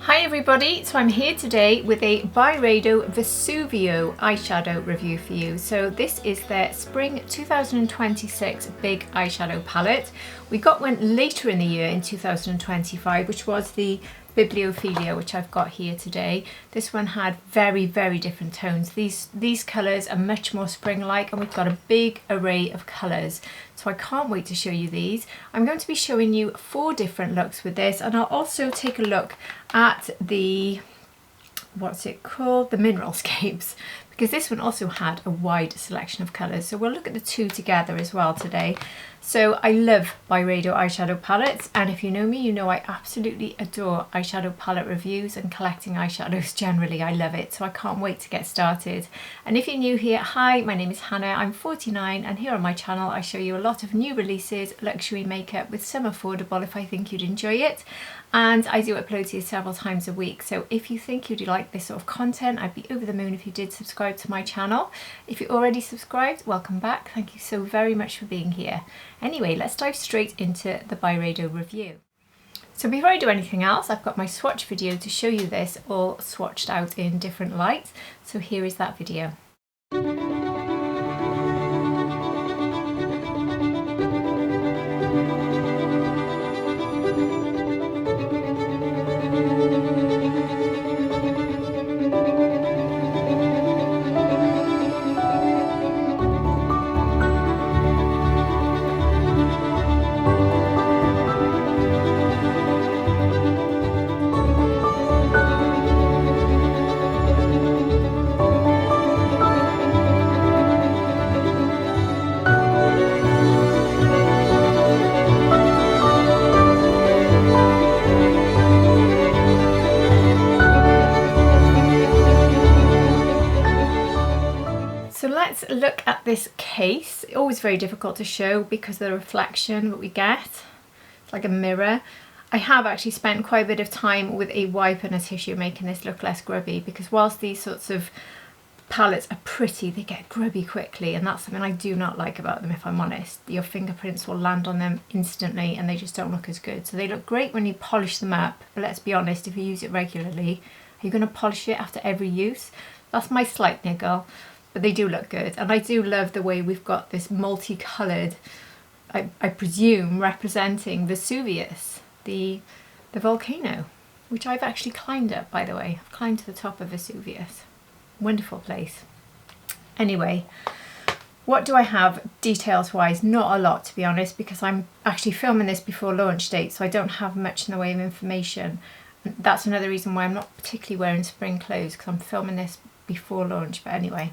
Hi everybody, so I'm here today with a Byredo Vesuvio eyeshadow review for you. So this is their Spring 2026 big eyeshadow palette. We got one later in the year in 2025, which was the Biblophilia, which I've got here today. This one had very different tones. These colours are much more spring-like, and we've got a big array of colours. So I can't wait to show you these. I'm going to be showing you 4 different looks with this, and I'll also take a look at the, what's it called? The Mineralscapes, because this one also had a wide selection of colours. So we'll look at the 2 together as well today. So I love Byredo eyeshadow palettes, and if you know me, you know I absolutely adore eyeshadow palette reviews and collecting eyeshadows generally. I love it, so I can't wait to get started. And if you're new here, hi, my name is Hannah, I'm 49, and here on my channel I show you a lot of new releases, luxury makeup with some affordable if I think you'd enjoy it. And I do upload to you several times a week, so if you think you'd like this sort of content, I'd be over the moon if you did subscribe to my channel. If you're already subscribed, welcome back. Thank you so very much for being here. Anyway, let's dive straight into the Byredo review. So before I do anything else, I've got my swatch video to show you this all swatched out in different lights. So here is that video. So let's look at this case. Always very difficult to show because of the reflection that we get. It's like a mirror. I have actually spent quite a bit of time with a wipe and a tissue making this look less grubby, because whilst these sorts of palettes are pretty, they get grubby quickly, and that's something I do not like about them, if I'm honest. Your fingerprints will land on them instantly and they just don't look as good. So they look great when you polish them up, but let's be honest, if you use it regularly, are you going to polish it after every use? That's my slight niggle. But they do look good, and I do love the way we've got this multicoloured, I presume, representing Vesuvius, the volcano, which I've actually climbed up, by the way. I've climbed to the top of Vesuvius. Wonderful place. Anyway, what do I have details wise? Not a lot, to be honest, because I'm actually filming this before launch date, so I don't have much in the way of information. And that's another reason why I'm not particularly wearing spring clothes, because I'm filming this before launch. But anyway,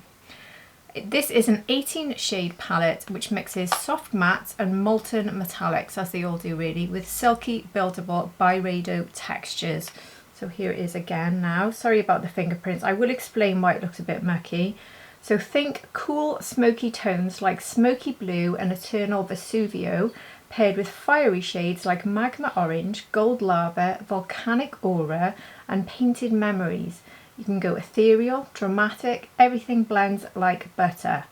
this is an 18 shade palette which mixes soft mattes and molten metallics, as they all do really, with silky buildable Byredo textures. So here it is again now. Sorry about the fingerprints. I will explain why it looks a bit mucky. So think cool smoky tones like smoky blue and eternal Vesuvio, paired with fiery shades like Magma Orange, gold lava, volcanic aura and painted memories. You can go ethereal, dramatic, everything blends like butter.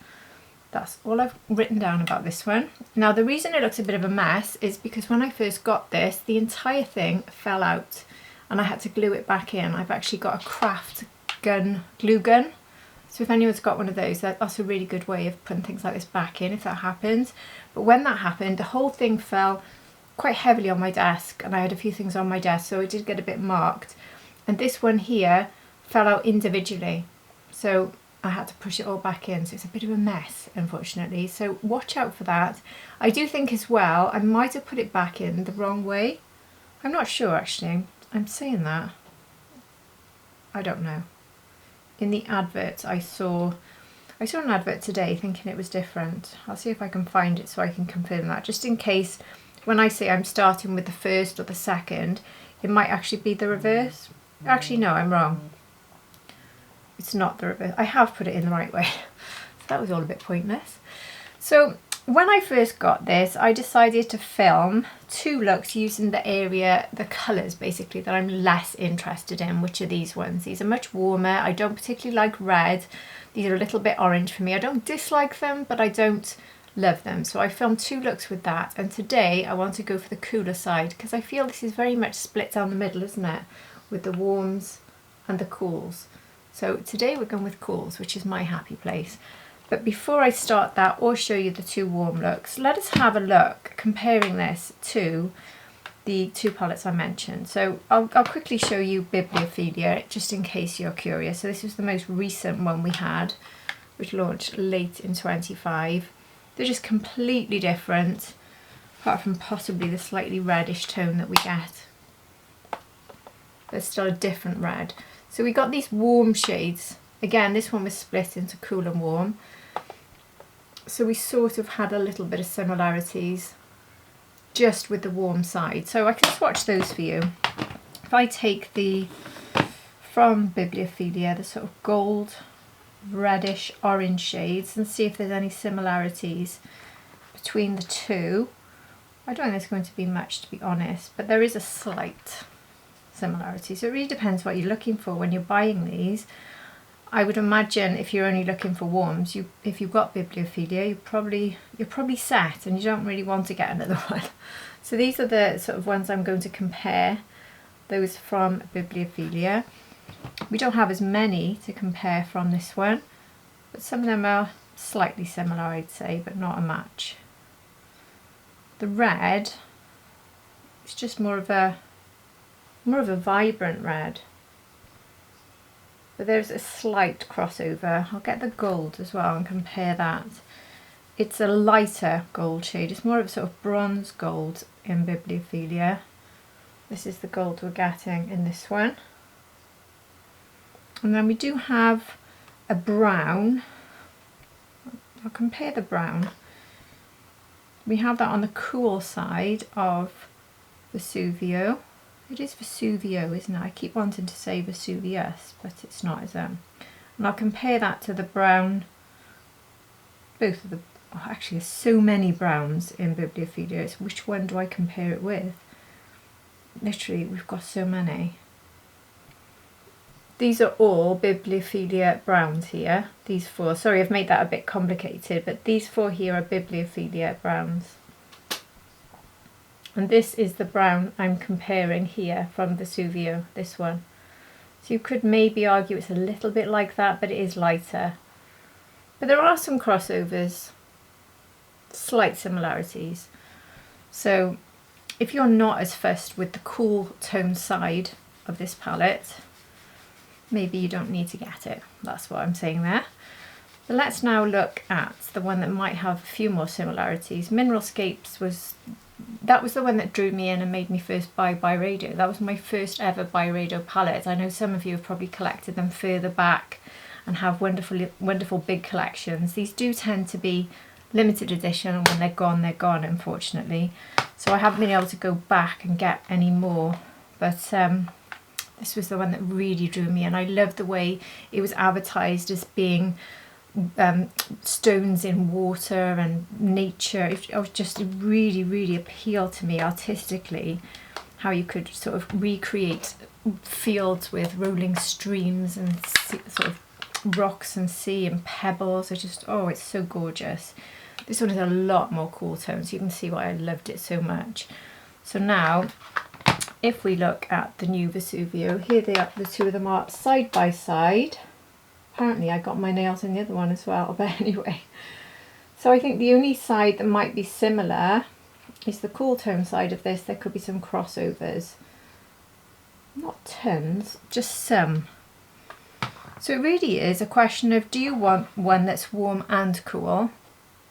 That's all I've written down about this one. Now the reason it looks a bit of a mess is because when I first got this, the entire thing fell out and I had to glue it back in. I've actually got a craft gun, glue gun. So if anyone's got one of those, that's a really good way of putting things like this back in if that happens. But when that happened, the whole thing fell quite heavily on my desk, and I had a few things on my desk, so it did get a bit marked. And this one here fell out individually, so I had to push it all back in, so it's a bit of a mess, unfortunately, so watch out for that. I do think as well I might have put it back in the wrong way. I'm not sure actually. I'm saying that, I don't know. In the advert I saw an advert today thinking it was different. I'll see if I can find it so I can confirm that, just in case when I say I'm starting with the first or the second, it might actually be the reverse. Actually no, I'm wrong. It's not the reverse. I have put it in the right way. So that was all a bit pointless. So when I first got this, I decided to film 2 looks using the colours basically that I'm less interested in, which are these ones. These are much warmer. I don't particularly like red. These are a little bit orange for me. I don't dislike them, but I don't Love them. So I filmed 2 looks with that, and today I want to go for the cooler side because I feel this is very much split down the middle, isn't it? With the warms and the cools. So today we're going with cools, which is my happy place. But before I start that or show you the 2 warm looks, let us have a look comparing this to the 2 palettes I mentioned. So I'll quickly show you Biblophilia just in case you're curious. So this was the most recent one we had, which launched late in 25. They're just completely different, apart from possibly the slightly reddish tone that we get. There's still a different red. So we got these warm shades. Again, this one was split into cool and warm. So we sort of had a little bit of similarities just with the warm side. So I can swatch those for you. If I take the, from Biblophilia, the sort of gold, reddish, orange shades and see if there's any similarities between the 2. I don't think there's going to be much, to be honest, but there is a slight similarity. So it really depends what you're looking for when you're buying these. I would imagine if you're only looking for warms, if you've got Biblophilia, you're probably set and you don't really want to get another one. So these are the sort of ones I'm going to compare, those from Biblophilia. We don't have as many to compare from this one, but some of them are slightly similar, I'd say, but not a match. The red is just more of a vibrant red. But there's a slight crossover. I'll get the gold as well and compare that. It's a lighter gold shade. It's more of a sort of bronze gold in Biblophilia. This is the gold we're getting in this one. And then we do have a brown. I'll compare the brown. We have that on the cool side of Vesuvio. It is Vesuvio, isn't it? I keep wanting to say Vesuvius, but it's not, is it? And I'll compare that to the brown, both of the, oh, actually there's so many browns in Biblophilia. It's which one do I compare it with? Literally, we've got so many. These are all Biblophilia browns here, these 4. Sorry, I've made that a bit complicated, but these 4 here are Biblophilia browns. And this is the brown I'm comparing here from Vesuvio, this one. So you could maybe argue it's a little bit like that, but it is lighter. But there are some crossovers, slight similarities. So if you're not as fussed with the cool tone side of this palette, maybe you don't need to get it. That's what I'm saying there. But let's now look at the one that might have a few more similarities. Mineralscapes was the one that drew me in and made me first buy Byredo. That was my first ever Byredo palette. I know some of you have probably collected them further back and have wonderful big collections. These do tend to be limited edition, and when they're gone, unfortunately. So I haven't been able to go back and get any more. But this was the one that really drew me in. I loved the way it was advertised as being stones in water and nature. It was just really appealed to me artistically, how you could sort of recreate fields with rolling streams and sort of rocks and sea and pebbles. It's so gorgeous. This one is a lot more cool tones. You can see why I loved it so much. So now if we look at the new Vesuvio, here they are, the 2 of them are side by side. Apparently I got my nails in the other one as well, but anyway. So I think the only side that might be similar is the cool tone side of this. There could be some crossovers. Not tons, just some. So it really is a question of, do you want one that's warm and cool?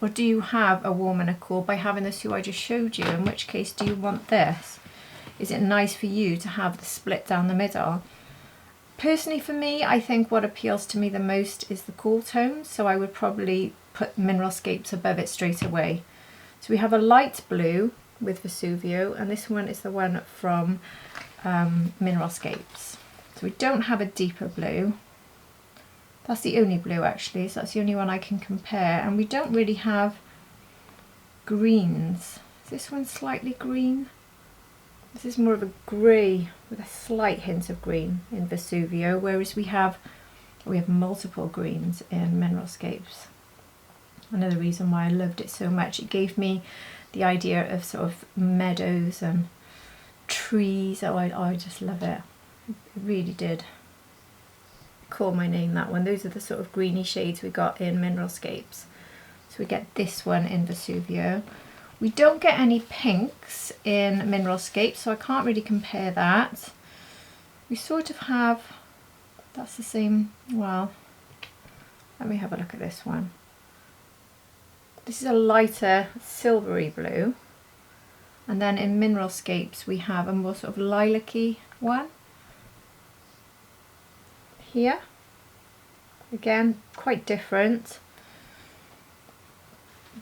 Or do you have a warm and a cool by having the 2 I just showed you? In which case, do you want this? Is it nice for you to have the split down the middle? Personally for me, I think what appeals to me the most is the cool tones, so I would probably put Mineralscapes above it straight away. So we have a light blue with Vesuvio, and this one is the one from Mineralscapes. So we don't have a deeper blue. That's the only blue actually, so that's the only one I can compare. And we don't really have greens. Is this one slightly green? This is more of a grey with a slight hint of green in Vesuvio, whereas we have multiple greens in Mineralscapes. another reason why I loved it so much. It gave me the idea of sort of meadows and trees. Oh, I just love it. It really did call my name, that one. Those are the sort of greeny shades we got in Mineralscapes. So we get this one in Vesuvio. We don't get any pinks in Mineralscapes, so I can't really compare that. We sort of have, that's the same, well, let me have a look at this one. This is a lighter silvery blue. And then in Mineralscapes we have a more sort of lilac-y one. Here. Again, quite different.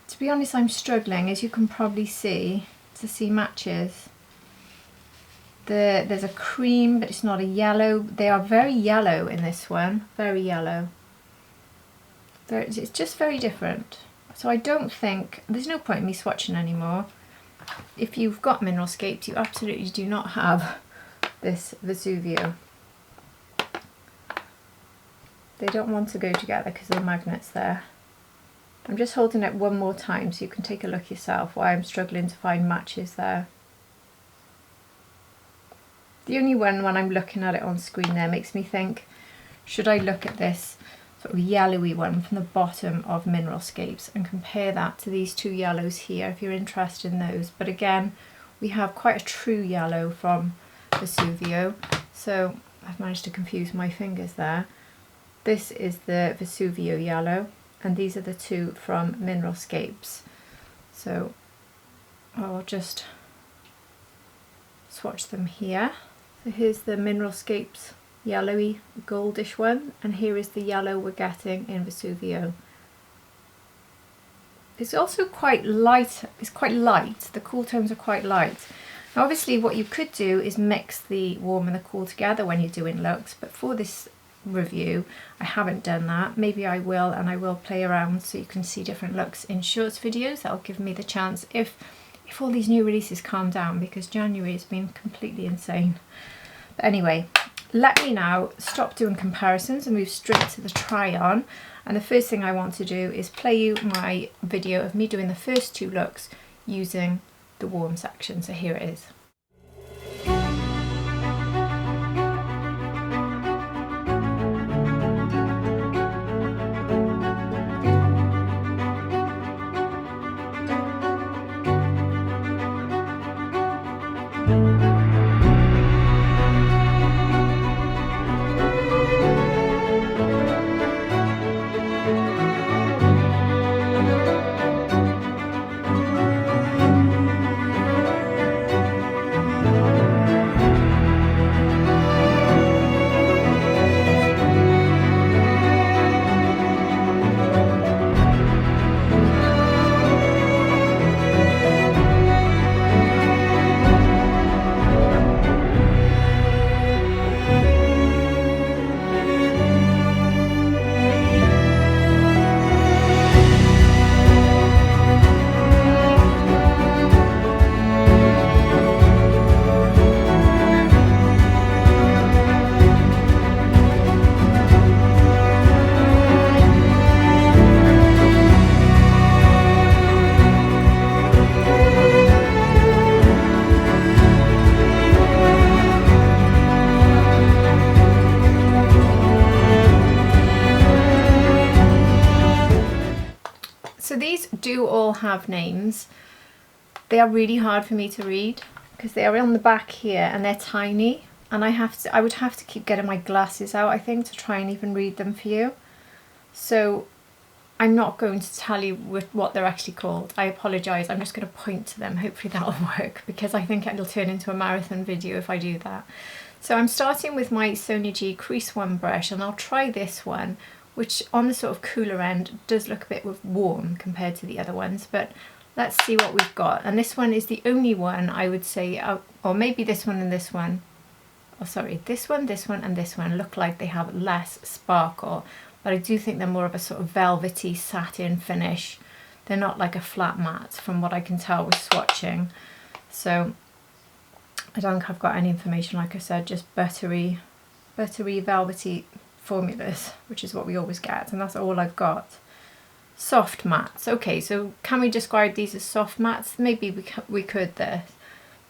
To be honest, I'm struggling, as you can probably see, to see matches. There's a cream, but it's not a yellow. They are very yellow in this one, very yellow. It's just very different. So I don't think, there's no point in me swatching anymore. If you've got Mineralscapes, you absolutely do not have this Vesuvio. They don't want to go together because of the magnets there. I'm just holding it one more time so you can take a look yourself why I'm struggling to find matches there. The only one when I'm looking at it on screen there makes me think, should I look at this sort of yellowy one from the bottom of Mineralscapes and compare that to these two yellows here if you're interested in those. But again, we have quite a true yellow from Vesuvio, so I've managed to confuse my fingers there. This is the Vesuvio yellow, and these are the two from Mineralscapes. So I'll just swatch them here. So here's the Mineralscapes yellowy goldish one, and here is the yellow we're getting in Vesuvio. It's also quite light, it's quite light, the cool tones are quite light. Now obviously what you could do is mix the warm and the cool together when you're doing looks, but for this review I haven't done that. Maybe I will, and I will play around so you can see different looks in shorts videos. That'll give me the chance if all these new releases calm down, because January has been completely insane. But anyway, let me now stop doing comparisons and move straight to the try on. And the first thing I want to do is play you my video of me doing the first two looks using the warm section. So here it is. So these do all have names. They are really hard for me to read because they are on the back here and they're tiny, and I would have to keep getting my glasses out, I think, to try and even read them for you. So I'm not going to tell you what they're actually called. I apologise. I'm just going to point to them. Hopefully that'll work, because I think it'll turn into a marathon video if I do that. So I'm starting with my Sonia G Crease One brush, and I'll try this one, which on the sort of cooler end does look a bit warm compared to the other ones, but let's see what we've got. And this one is the only one I would say, or maybe this one and this one, oh sorry, this one and this one look like they have less sparkle, but I do think they're more of a sort of velvety satin finish. They're not like a flat matte from what I can tell with swatching. So I don't think I've got any information, like I said, just buttery velvety formulas, which is what we always get, and that's all I've got. Soft mattes. Okay, so can we describe these as soft mattes? Maybe we could there.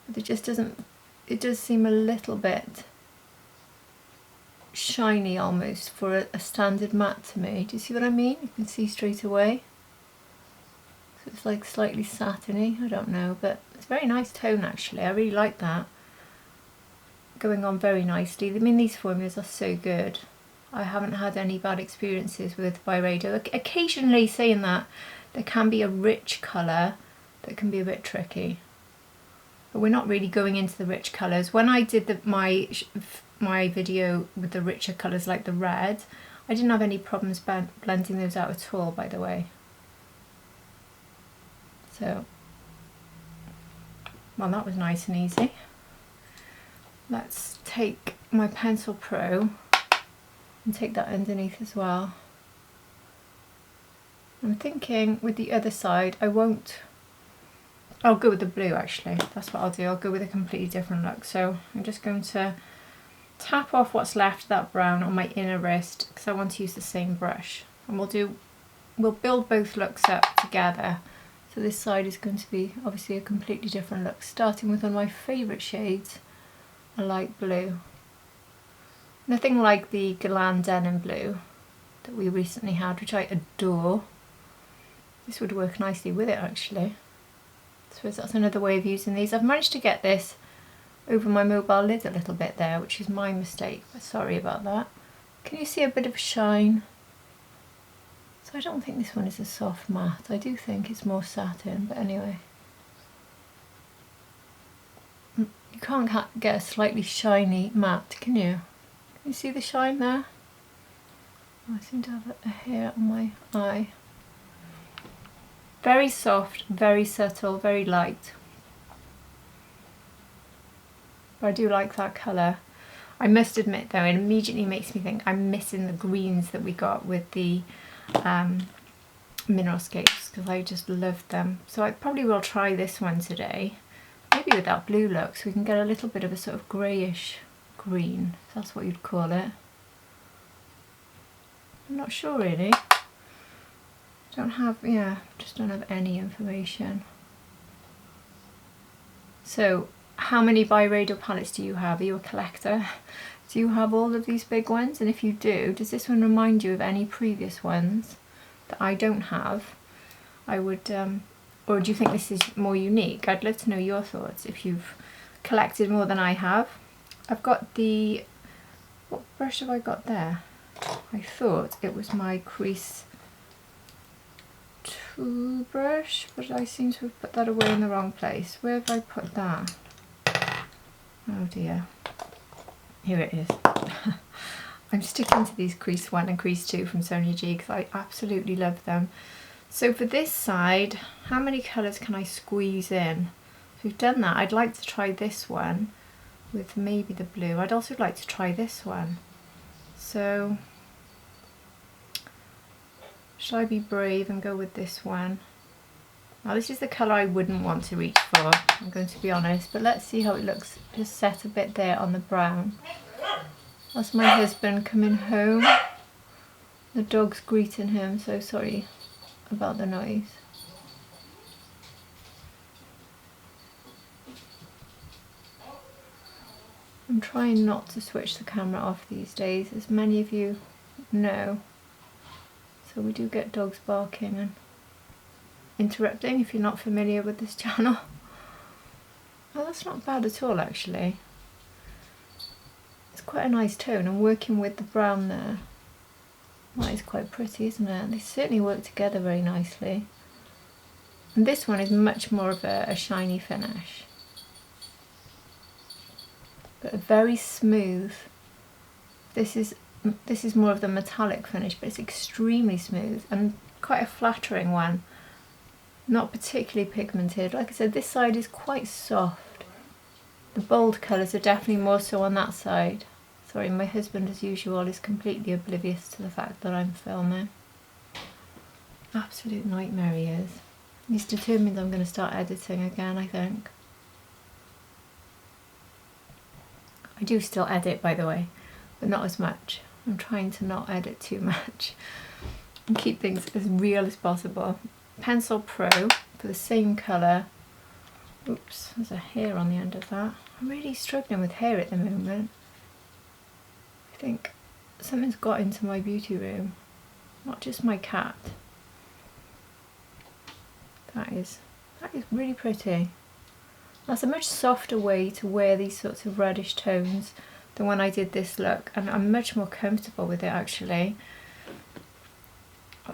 But it just doesn't, it does seem a little bit shiny almost for a standard matte to me. Do you see what I mean? You can see straight away. So it's like slightly satiny, I don't know, but it's a very nice tone actually. I really like that. Going on very nicely. I mean, these formulas are so good. I haven't had any bad experiences with Byredo. Occasionally, saying that, there can be a rich colour that can be a bit tricky. But we're not really going into the rich colours. When I did my video with the richer colours like the red, I didn't have any problems blending those out at all, by the way. So, well, that was nice and easy. Let's take my Pencil Pro and take that underneath as well. I'm thinking with the other side, I'll go with the blue actually. That's what I'll do. I'll go with a completely different look. So I'm just going to tap off what's left of that brown on my inner wrist because I want to use the same brush. And we'll build both looks up together. So this side is going to be obviously a completely different look, starting with one of my favourite shades, a light blue. Nothing like the Glam Denim Blue that we recently had, which I adore. This would work nicely with it actually. I suppose that's another way of using these. I've managed to get this over my mobile lid a little bit there, which is my mistake, but sorry about that. Can you see a bit of shine? So I don't think this one is a soft matte. I do think it's more satin, but anyway. You can't get a slightly shiny matte, can you? Can you see the shine there? Oh, I seem to have a hair on my eye. Very soft, very subtle, very light. But I do like that colour. I must admit though, it immediately makes me think I'm missing the greens that we got with the Mineralscapes because I just loved them. So I probably will try this one today. Maybe with that blue look so we can get a little bit of a sort of greyish green, if that's what you'd call it. I'm not sure really. Just don't have any information. So how many Byredo palettes do you have? Are you a collector? Do you have all of these big ones? And if you do, does this one remind you of any previous ones that I don't have? I would, or do you think this is more unique? I'd love to know your thoughts if you've collected more than I have. I've got the, what brush have I got there? I thought it was my crease 2 brush, but I seem to have put that away in the wrong place. Where have I put that? Oh dear. Here it is. I'm sticking to these crease 1 and crease 2 from Sonia G because I absolutely love them. So for this side, how many colours can I squeeze in? So we've done that. I'd like to try this one with maybe the blue. I'd also like to try this one. So shall I be brave and go with this one? Now this is the colour I wouldn't want to reach for, I'm going to be honest, but let's see how it looks. Just set a bit there on the brown. That's my husband coming home. The dog's greeting him, so sorry about the noise. I'm trying not to switch the camera off these days, as many of you know. So we do get dogs barking and interrupting if you're not familiar with this channel. Oh, that's not bad at all actually. It's quite a nice tone, and working with the brown there, that is quite pretty, isn't it? They certainly work together very nicely. And this one is much more of a shiny finish, but a very smooth. This is more of the metallic finish, but it's extremely smooth and quite a flattering one. Not particularly pigmented. Like I said, this side is quite soft. The bold colours are definitely more so on that side. Sorry, my husband as usual is completely oblivious to the fact that I'm filming. Absolute nightmare he is. He's determined I'm going to start editing again, I think. I do still edit, by the way, but not as much. I'm trying to not edit too much. and keep things as real as possible. Pencil Pro for the same colour. Oops, there's a hair on the end of that. I'm really struggling with hair at the moment. I think something's got into my beauty room, not just my cat. That is really pretty. That's a much softer way to wear these sorts of reddish tones than when I did this look, and I'm much more comfortable with it actually.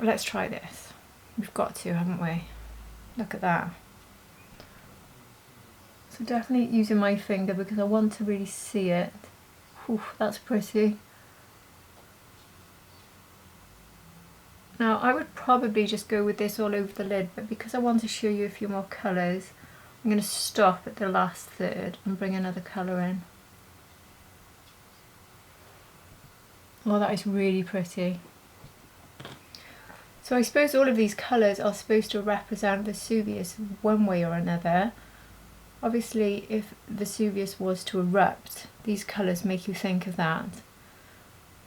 Let's try this. We've got to, haven't we? Look at that. So definitely using my finger because I want to really see it. Whew, that's pretty. Now I would probably just go with this all over the lid, but because I want to show you a few more colours, I'm going to stop at the last third and bring another colour in. Oh, that is really pretty. So I suppose all of these colours are supposed to represent Vesuvius one way or another. Obviously, if Vesuvius was to erupt, these colours make you think of that.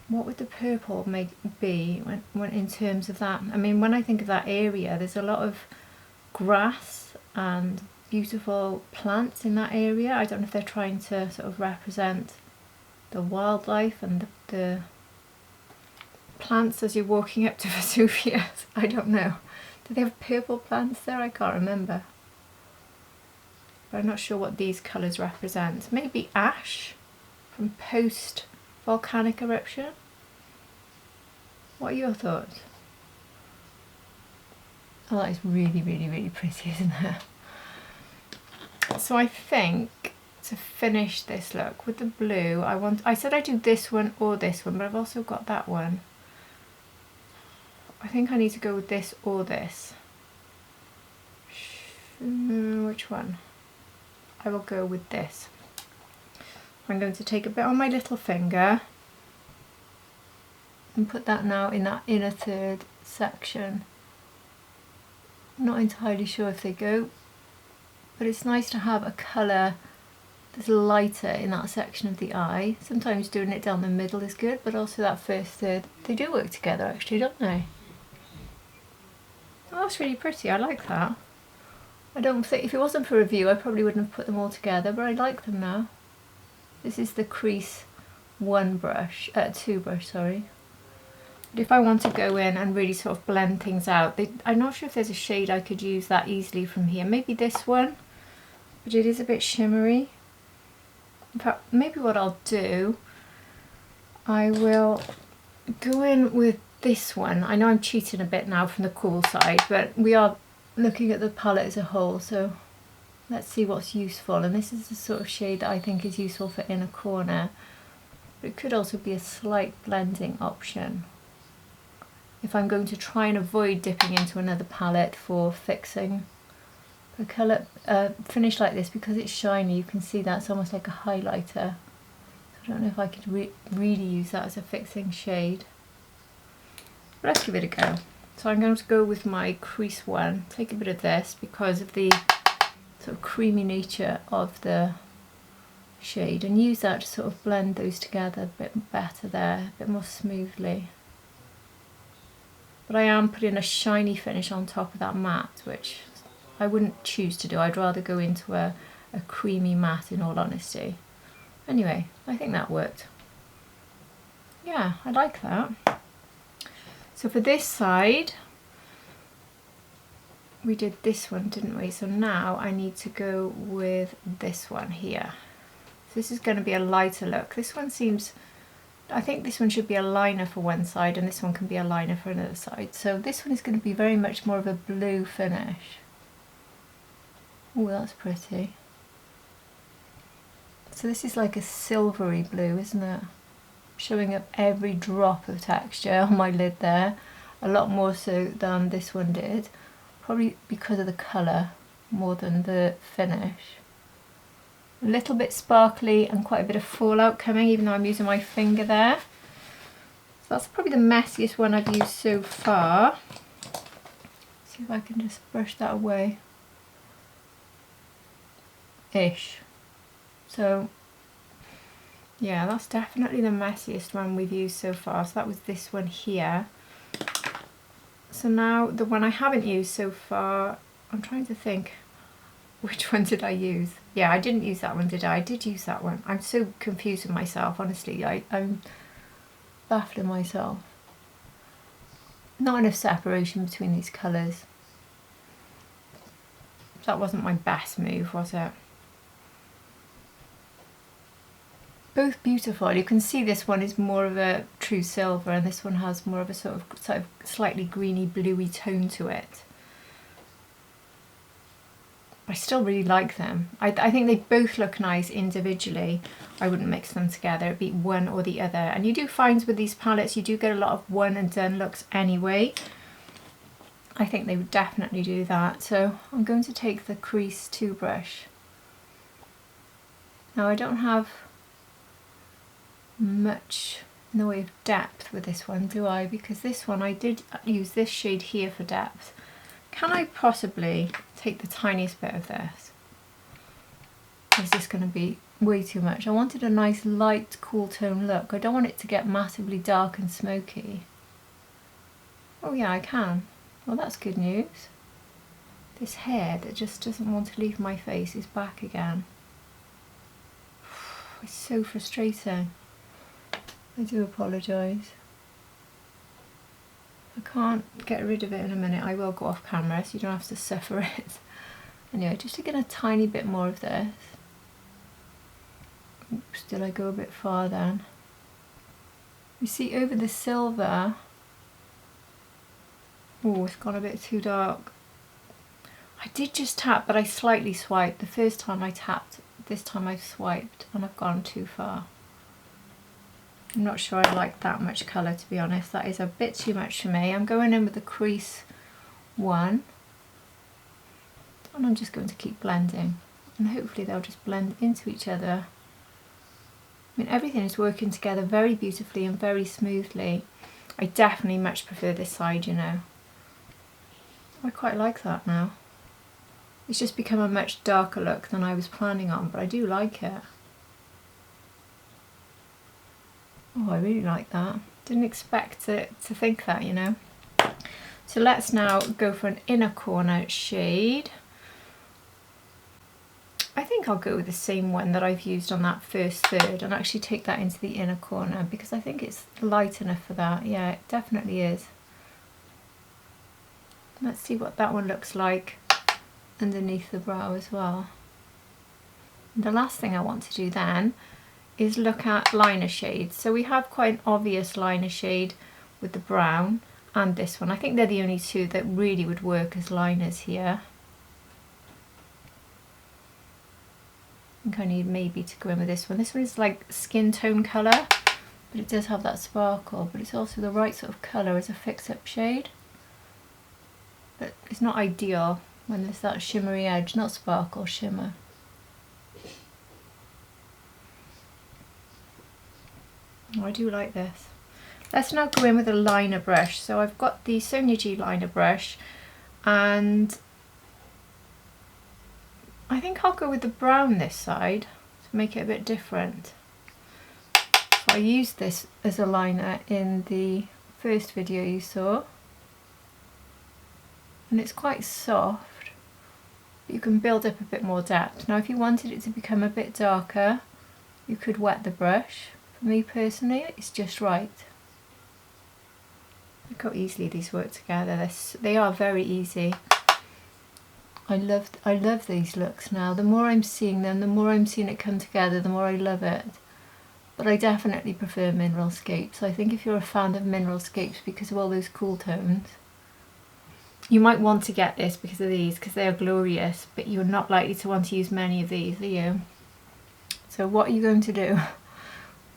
What would the purple be when in terms of that? I mean, when I think of that area, there's a lot of grass and beautiful plants in that area. I don't know if they're trying to sort of represent the wildlife and the plants as you're walking up to Vesuvius. I don't know. Do they have purple plants there? I can't remember. But I'm not sure what these colours represent. Maybe ash from post-volcanic eruption? What are your thoughts? Oh, that is really, really, really pretty, isn't it? So I think to finish this look with the blue, I said I'd do this one or this one, but I've also got that one. I think I need to go with this or this. Which one? I will go with this. I'm going to take a bit on my little finger and put that now in that inner third section. I'm not entirely sure if they go, but it's nice to have a colour that's lighter in that section of the eye. Sometimes doing it down the middle is good, but also that first third, they do work together actually, don't they? Oh, that's really pretty, I like that. I don't think, if it wasn't for review, I probably wouldn't have put them all together, but I like them now. This is the crease two brush, sorry. But if I want to go in and really sort of blend things out, I'm not sure if there's a shade I could use that easily from here. Maybe this one, but it is a bit shimmery. In fact, maybe what I'll do, I will go in with this one. I know I'm cheating a bit now from the cool side, but we are looking at the palette as a whole, so let's see what's useful. And this is the sort of shade that I think is useful for inner corner, but it could also be a slight blending option if I'm going to try and avoid dipping into another palette for fixing the colour finish like this. Because it's shiny, you can see that's almost like a highlighter. I don't know if I could really use that as a fixing shade, but let's give it a go. So I'm going to go with my crease one, take a bit of this because of the sort of creamy nature of the shade, and use that to sort of blend those together a bit better there, a bit more smoothly. But I am putting a shiny finish on top of that matte, which I wouldn't choose to do. I'd rather go into a creamy matte in all honesty. Anyway, I think that worked. Yeah, I like that. So for this side, we did this one, didn't we? So now I need to go with this one here. So this is going to be a lighter look. This one seems, I think this one should be a liner for one side and this one can be a liner for another side. So this one is going to be very much more of a blue finish. Oh, that's pretty. So this is like a silvery blue, isn't it? Showing up every drop of texture on my lid there, a lot more so than this one did, probably because of the colour more than the finish. A little bit sparkly and quite a bit of fallout coming, even though I'm using my finger there. So that's probably the messiest one I've used so far. See if I can just brush that away. Ish. So yeah, that's definitely the messiest one we've used so far. So that was this one here. So now the one I haven't used so far, I'm trying to think, which one did I use? Yeah, I didn't use that one, did I? I did use that one. I'm so confused with myself, honestly. I'm baffling myself. Not enough separation between these colours. That wasn't my best move, was it? Both beautiful. You can see this one is more of a true silver and this one has more of a sort of slightly greeny bluey tone to it. I still really like them. I think they both look nice individually. I wouldn't mix them together, it'd be one or the other. And you do find with these palettes you do get a lot of one and done looks anyway. I think they would definitely do that. So I'm going to take the crease 2 brush. Now I don't have much in the way of depth with this one, do I? Because this one I did use this shade here for depth. Can I possibly take the tiniest bit of this? Or is this going to be way too much? I wanted a nice light cool tone look. I don't want it to get massively dark and smoky. Oh yeah, I can. Well, that's good news. This hair that just doesn't want to leave my face is back again. It's so frustrating. I do apologise. I can't get rid of it in a minute. I will go off camera so you don't have to suffer it. Anyway, just to get a tiny bit more of this. Oops, did I go a bit far then? You see over the silver. Oh, it's gone a bit too dark. I did just tap, but I slightly swiped. The first time I tapped, this time I've swiped and I've gone too far. I'm not sure I like that much colour, to be honest. That is a bit too much for me. I'm going in with the crease 1 and I'm just going to keep blending and hopefully they'll just blend into each other. I mean, everything is working together very beautifully and very smoothly. I definitely much prefer this side, you know. I quite like that now. It's just become a much darker look than I was planning on, but I do like it. Oh, I really like that. Didn't expect to think that, you know. So let's now go for an inner corner shade. I think I'll go with the same one that I've used on that first third and actually take that into the inner corner because I think it's light enough for that. Yeah, it definitely is. Let's see what that one looks like underneath the brow as well. And the last thing I want to do then is look at liner shades. So we have quite an obvious liner shade with the brown and this one. I think they're the only two that really would work as liners here. I think I need maybe to go in with this one. This one is like skin tone colour, but it does have that sparkle, but it's also the right sort of colour as a fix-up shade. But it's not ideal when there's that shimmery edge, not sparkle, shimmer. Oh, I do like this. Let's now go in with a liner brush. So I've got the Sonia G liner brush and I think I'll go with the brown this side to make it a bit different. So I used this as a liner in the first video you saw and it's quite soft, but you can build up a bit more depth. Now if you wanted it to become a bit darker you could wet the brush. For me personally, it's just right. Look how easily these work together. They are very easy. I love these looks now. The more I'm seeing them, the more I'm seeing it come together, the more I love it. But I definitely prefer Mineralscapes. I think if you're a fan of Mineralscapes because of all those cool tones, you might want to get this because of these, because they are glorious, but you're not likely to want to use many of these, are you? So what are you going to do?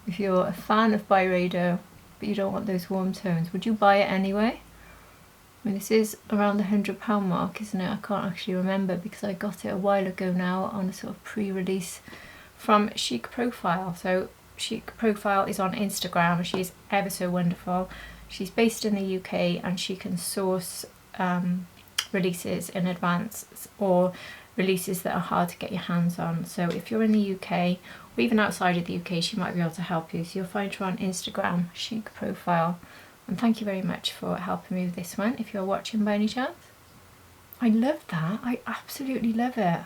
If you're a fan of Byredo but you don't want those warm tones, would you buy it anyway? I mean, this is around the £100 mark, isn't it? I can't actually remember because I got it a while ago now on a sort of pre-release from Chic Profile. So Chic Profile is on Instagram. She's ever so wonderful. She's based in the UK and she can source releases in advance or releases that are hard to get your hands on. So if you're in the UK or even outside of the UK, she might be able to help you. So you'll find her on Instagram, Chic Profile, And thank you very much for helping me with this one, if you're watching by any chance. I love that. I absolutely love it.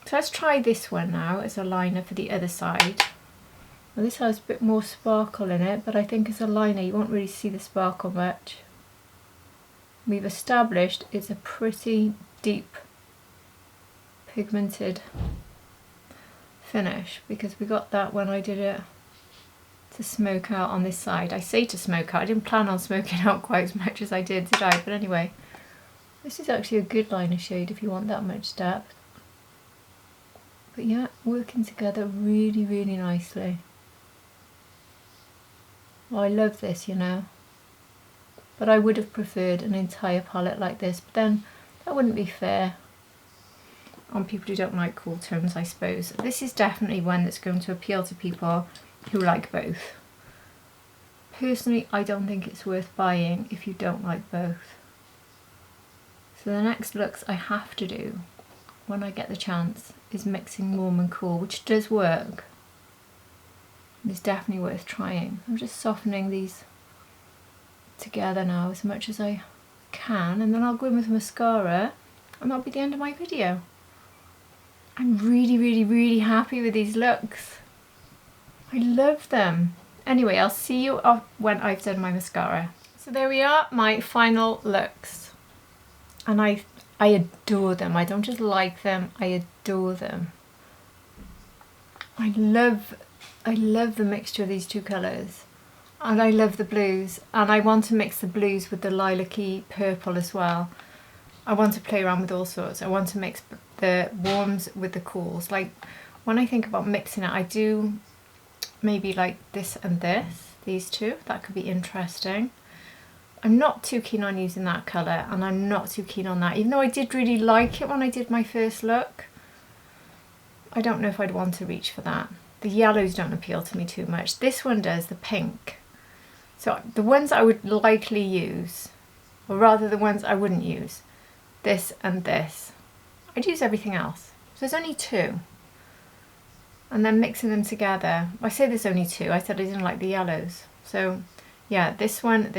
So let's try this one now as a liner for the other side. Well, this has a bit more sparkle in it, but I think as a liner you won't really see the sparkle much. We've established it's a pretty deep pigmented finish because we got that when I did it to smoke out on this side. I say to smoke out, I didn't plan on smoking out quite as much as I did I? But anyway, this is actually a good liner shade if you want that much depth. But yeah, working together really, really nicely. Oh, I love this, you know. But I would have preferred an entire palette like this, but then that wouldn't be fair on people who don't like cool tones, I suppose. This is definitely one that's going to appeal to people who like both. Personally, I don't think it's worth buying if you don't like both. So the next looks I have to do when I get the chance is mixing warm and cool, which does work. It's definitely worth trying. I'm just softening these together now as much as I can, and then I'll go in with mascara and that'll be the end of my video. I'm really, really, really happy with these looks. I love them. Anyway, I'll see you when I've done my mascara. So there we are, my final looks. And I adore them. I don't just like them, I adore them. I love the mixture of these two colours. And I love the blues. And I want to mix the blues with the lilac-y purple as well. I want to play around with all sorts. I want to mix the warms with the cools. Like when I think about mixing it, I do maybe like this and this, these two. That could be interesting. I'm not too keen on using that colour, and I'm not too keen on that, even though I did really like it when I did my first look. I don't know if I'd want to reach for that. The yellows don't appeal to me too much. This one does, the pink. So the ones I would likely use, or rather the ones I wouldn't use, this and this. I'd use everything else. So there's only two. And then mixing them together. I say there's only two, I said I didn't like the yellows. So yeah, this one,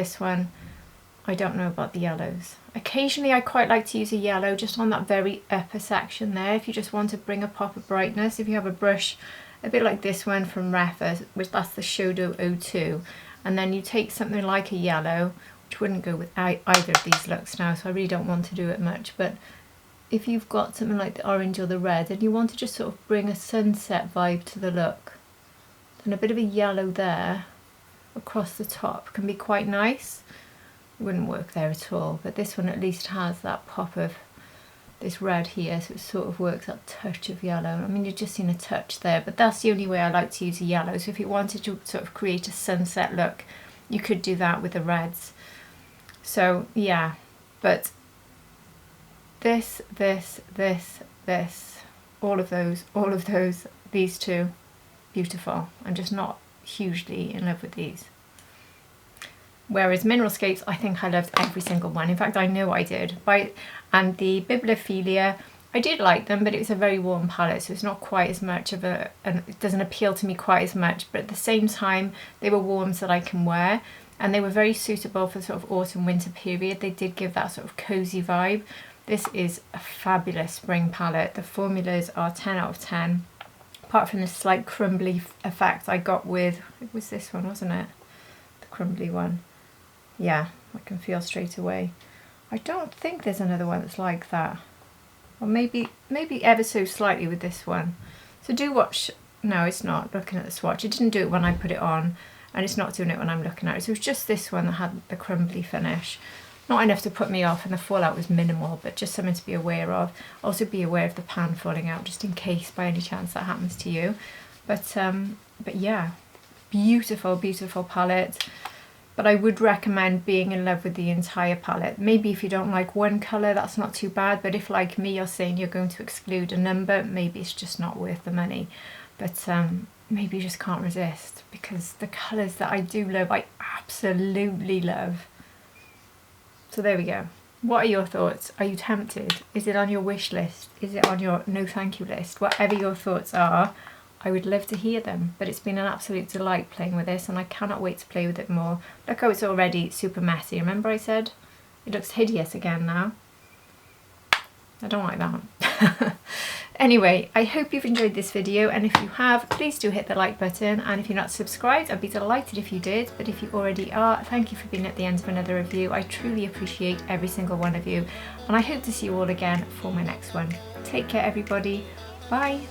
I don't know about the yellows. Occasionally I quite like to use a yellow just on that very upper section there, if you just want to bring a pop of brightness. If you have a brush a bit like this one from Refa, which that's the Shodo 02, and then you take something like a yellow, which wouldn't go with either of these looks now, so I really don't want to do it much, but if you've got something like the orange or the red and you want to just sort of bring a sunset vibe to the look, then a bit of a yellow there across the top can be quite nice. It wouldn't work there at all, but this one at least has that pop of this red here, so it sort of works that touch of yellow. I mean, you've just seen a touch there, but that's the only way I like to use a yellow. So if you wanted to sort of create a sunset look, you could do that with the reds. So yeah, but this, all of those, these two, beautiful. I'm just not hugely in love with these. Whereas Mineralscapes, I think I loved every single one. In fact, I know I did. And the Biblophilia, I did like them, but it was a very warm palette, so it's not quite as much of a, and it doesn't appeal to me quite as much, but at the same time, they were warms that I can wear, and they were very suitable for sort of autumn winter period. They did give that sort of cozy vibe. This is a fabulous spring palette. The formulas are 10 out of 10, apart from the slight crumbly effect I got with, it was this one, wasn't it? The crumbly one. Yeah, I can feel straight away. I don't think there's another one that's like that. Or maybe ever so slightly with this one. So do watch, no it's not, looking at the swatch. It didn't do it when I put it on, and it's not doing it when I'm looking at it. So it was just this one that had the crumbly finish. Not enough to put me off, and the fallout was minimal, but just something to be aware of. Also be aware of the pan falling out, just in case by any chance that happens to you. But yeah, beautiful, beautiful palette. But I would recommend being in love with the entire palette. Maybe if you don't like one colour, that's not too bad, but if like me you're saying you're going to exclude a number, maybe it's just not worth the money. But maybe you just can't resist, because the colours that I do love, I absolutely love. So there we go. What are your thoughts? Are you tempted? Is it on your wish list? Is it on your no thank you list? Whatever your thoughts are, I would love to hear them. But it's been an absolute delight playing with this, and I cannot wait to play with it more. Look how it's already super messy. Remember I said? It looks hideous again now. I don't like that. Anyway, I hope you've enjoyed this video, and if you have, please do hit the like button, and if you're not subscribed, I'd be delighted if you did, but if you already are, thank you for being at the end of another review. I truly appreciate every single one of you, and I hope to see you all again for my next one. Take care everybody, bye!